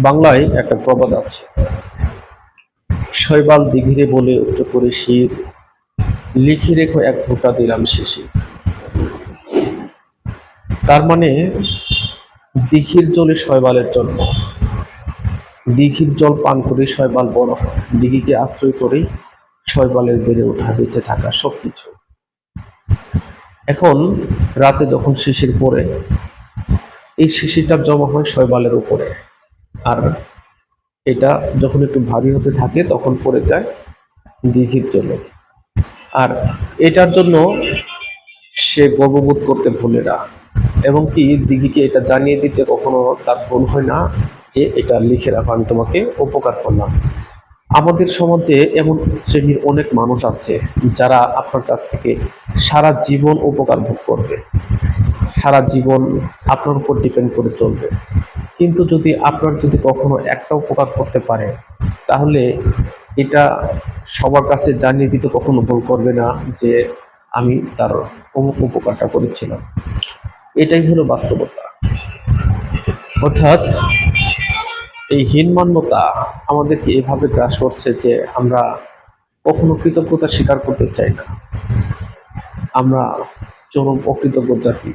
বাংলায় একটা প্রবাদ আছে, শৈবাল দিঘিরে বলে উচ্চ করে শির, লিখে রেখো এক ফোঁটা দিলাম শিশির। তার মানে দিঘির জলে শৈবালের জন্ম, দিঘির জল পান করে শৈবাল বড় হয়, দিঘিকে আশ্রয় করেই শৈবালের বেড়ে ওঠা, বেঁচে থাকা সবকিছু। এখন রাতে যখন শিশির পড়ে, এই শিশিরটা জমা হয় শৈবালের উপরে, আর এটা যখন একটু ভারী হতে থাকে তখন পড়ে যায় দিঘির জলে। আর এটার জন্য সে গর্ববোধ করতে ভুলে না, এবং কি দিঘিকে এটা জানিয়ে দিতে কখনো তার ভুল হয় না যে এটা লিখে রাখো, আমি তোমাকে উপকার করলাম। আমাদের সমাজে এমন শ্রেণীর অনেক মানুষ আছে যারা আপনার কাছ থেকে সারা জীবন উপকার ভোগ করবে, সারা জীবন আপনার উপর ডিপেন্ড করে চলবে, কিন্তু যদি কখনো একটা উপকার করতে পারে, তাহলে এটা সবার কাছে জানিয়ে দিতে কখনো ভুল করবে না যে আমি তার অমুক উপকারটা করেছিলাম। এটাই হলো বাস্তবতা। অর্থাৎ এই হীনমান্যতা আমাদেরকে এভাবে গ্রাস করছে যে আমরা কখনো কৃতজ্ঞতা স্বীকার করতে চাই না। আমরা চরম অকৃতজ্ঞ জাতি।